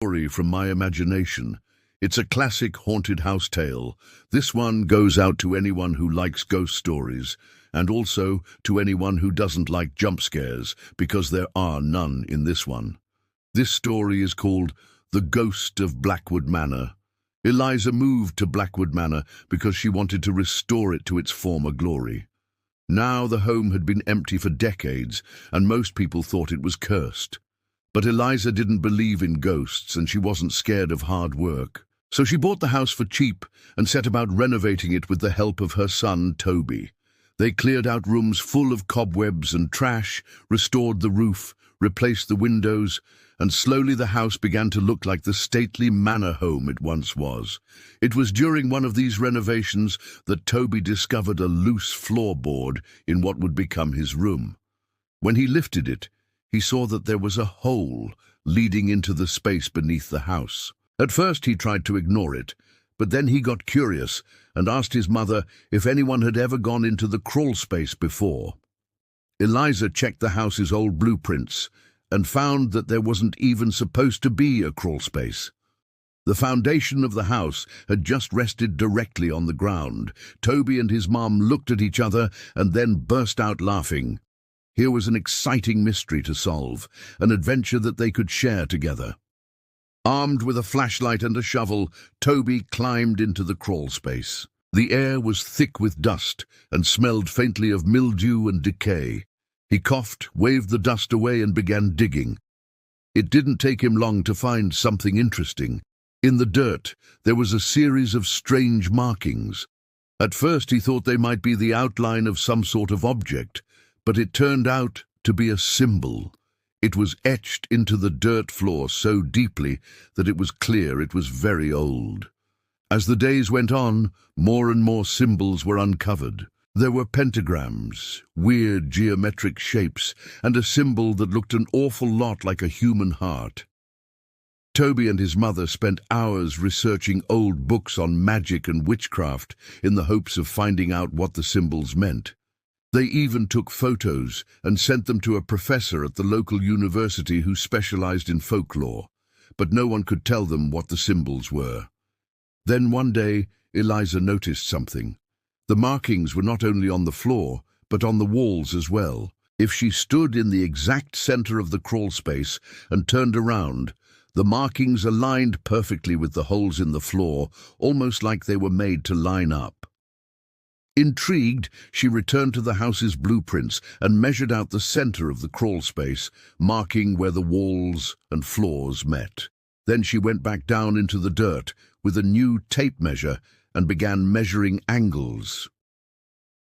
Story from my imagination. It's a classic haunted house tale. This one goes out to anyone who likes ghost stories, and also to anyone who doesn't like jump scares, because there are none in this one. This story is called The Ghost of Blackwood Manor. Eliza moved to Blackwood Manor because she wanted to restore it to its former glory. Now the home had been empty for decades, and most people thought it was cursed. But Eliza didn't believe in ghosts, and she wasn't scared of hard work. So she bought the house for cheap and set about renovating it with the help of her son, Toby. They cleared out rooms full of cobwebs and trash, restored the roof, replaced the windows, and slowly the house began to look like the stately manor home it once was. It was during one of these renovations that Toby discovered a loose floorboard in what would become his room. When he lifted it, he saw that there was a hole leading into the space beneath the house. At first he tried to ignore it, but then he got curious and asked his mother if anyone had ever gone into the crawl space before. Eliza checked the house's old blueprints and found that there wasn't even supposed to be a crawl space. The foundation of the house had just rested directly on the ground. Toby and his mom looked at each other and then burst out laughing. Here was an exciting mystery to solve, an adventure that they could share together. Armed with a flashlight and a shovel, Toby climbed into the crawl space. The air was thick with dust and smelled faintly of mildew and decay. He coughed, waved the dust away, and began digging. It didn't take him long to find something interesting. In the dirt, there was a series of strange markings. At first he thought they might be the outline of some sort of object, but it turned out to be a symbol. It was etched into the dirt floor so deeply that it was clear it was very old. As the days went on, more and more symbols were uncovered. There were pentagrams, weird geometric shapes, and a symbol that looked an awful lot like a human heart. Toby and his mother spent hours researching old books on magic and witchcraft in the hopes of finding out what the symbols meant. They even took photos and sent them to a professor at the local university who specialized in folklore, but no one could tell them what the symbols were. Then one day, Eliza noticed something. The markings were not only on the floor, but on the walls as well. If she stood in the exact center of the crawl space and turned around, the markings aligned perfectly with the holes in the floor, almost like they were made to line up. Intrigued, she returned to the house's blueprints and measured out the center of the crawl space, marking where the walls and floors met. Then she went back down into the dirt with a new tape measure and began measuring angles.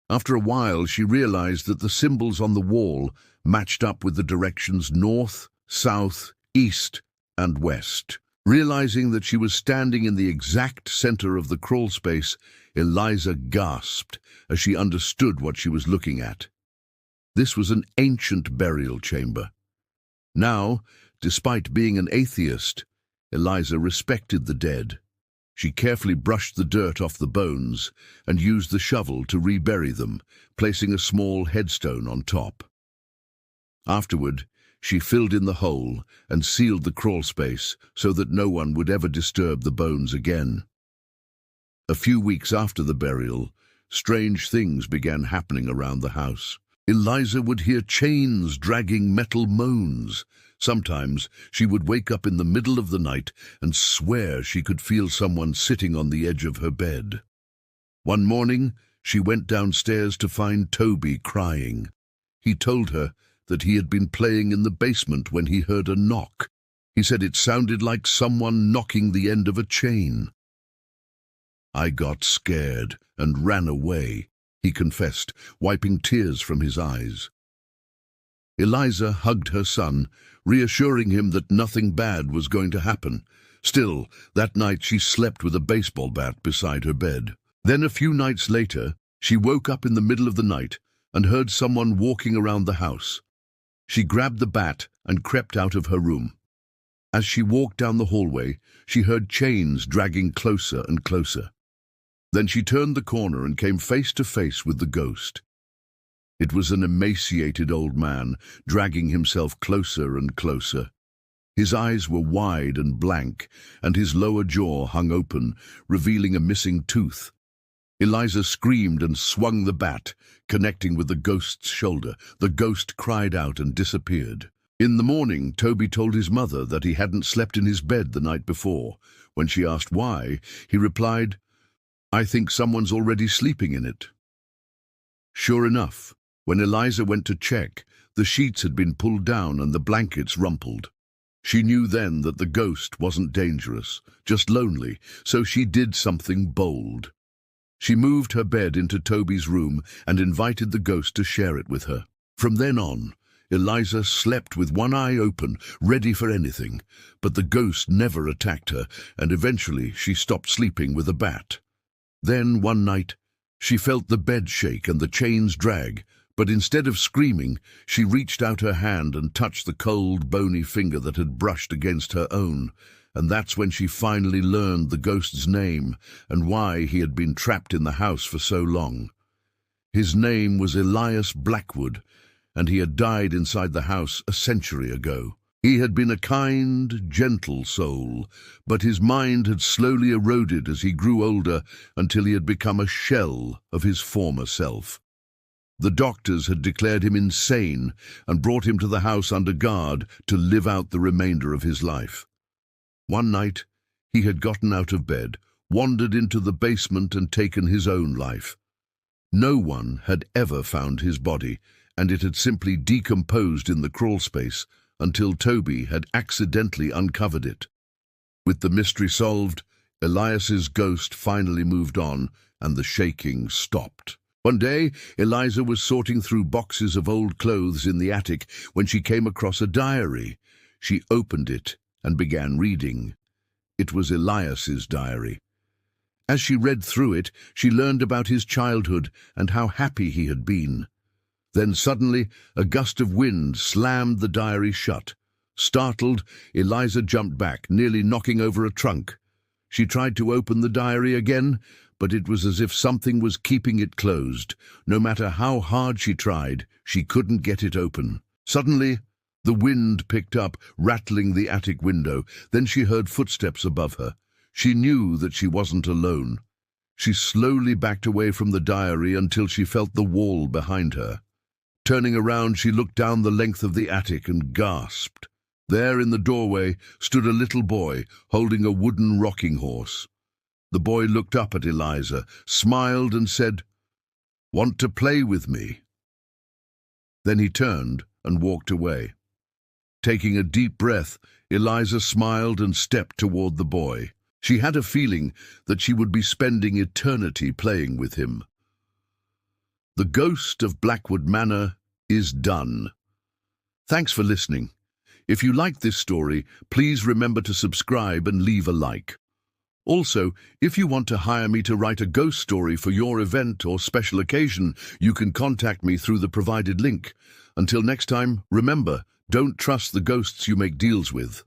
After a while, she realized that the symbols on the wall matched up with the directions north, south, east, and west. Realizing that she was standing in the exact center of the crawl space, Eliza gasped as she understood what she was looking at. This was an ancient burial chamber. Now, despite being an atheist, Eliza respected the dead. She carefully brushed the dirt off the bones and used the shovel to rebury them, placing a small headstone on top. Afterward, she filled in the hole and sealed the crawl space so that no one would ever disturb the bones again. A few weeks after the burial, strange things began happening around the house. Eliza would hear chains dragging metal moans. Sometimes she would wake up in the middle of the night and swear she could feel someone sitting on the edge of her bed. One morning, she went downstairs to find Toby crying. He told her that he had been playing in the basement when he heard a knock. He said it sounded like someone knocking the end of a chain. "I got scared and ran away," he confessed, wiping tears from his eyes. Eliza hugged her son, reassuring him that nothing bad was going to happen. Still, that night she slept with a baseball bat beside her bed. Then a few nights later, she woke up in the middle of the night and heard someone walking around the house. She grabbed the bat and crept out of her room. As she walked down the hallway, she heard chains dragging closer and closer. Then she turned the corner and came face to face with the ghost. It was an emaciated old man, dragging himself closer and closer. His eyes were wide and blank, and his lower jaw hung open, revealing a missing tooth. Eliza screamed and swung the bat, connecting with the ghost's shoulder. The ghost cried out and disappeared. In the morning, Toby told his mother that he hadn't slept in his bed the night before. When she asked why, he replied, "I think someone's already sleeping in it." Sure enough, when Eliza went to check, the sheets had been pulled down and the blankets rumpled. She knew then that the ghost wasn't dangerous, just lonely, so she did something bold. She moved her bed into Toby's room and invited the ghost to share it with her. From then on, Eliza slept with one eye open, ready for anything, but the ghost never attacked her, and eventually she stopped sleeping with a bat. Then, one night, she felt the bed shake and the chains drag, but instead of screaming, she reached out her hand and touched the cold, bony finger that had brushed against her own, and that's when she finally learned the ghost's name and why he had been trapped in the house for so long. His name was Elias Blackwood, and he had died inside the house a century ago. He had been a kind, gentle soul, but his mind had slowly eroded as he grew older until he had become a shell of his former self. The doctors had declared him insane and brought him to the house under guard to live out the remainder of his life. One night, he had gotten out of bed, wandered into the basement and taken his own life. No one had ever found his body, and it had simply decomposed in the crawlspace until Toby had accidentally uncovered it. With the mystery solved, Elias's ghost finally moved on, and the shaking stopped. One day, Eliza was sorting through boxes of old clothes in the attic when she came across a diary. She opened it and began reading. It was Elias's diary. As she read through it, she learned about his childhood and how happy he had been. Then suddenly, a gust of wind slammed the diary shut. Startled, Eliza jumped back, nearly knocking over a trunk. She tried to open the diary again, but it was as if something was keeping it closed. No matter how hard she tried, she couldn't get it open. Suddenly, the wind picked up, rattling the attic window. Then she heard footsteps above her. She knew that she wasn't alone. She slowly backed away from the diary until she felt the wall behind her. Turning around, she looked down the length of the attic and gasped. There in the doorway stood a little boy holding a wooden rocking horse. The boy looked up at Eliza, smiled and said, "Want to play with me?" Then he turned and walked away. Taking a deep breath, Eliza smiled and stepped toward the boy. She had a feeling that she would be spending eternity playing with him. The Ghost of Blackwood Manor is done. Thanks for listening. If you liked this story, please remember to subscribe and leave a like. Also, if you want to hire me to write a ghost story for your event or special occasion, you can contact me through the provided link. Until next time, remember, don't trust the ghosts you make deals with.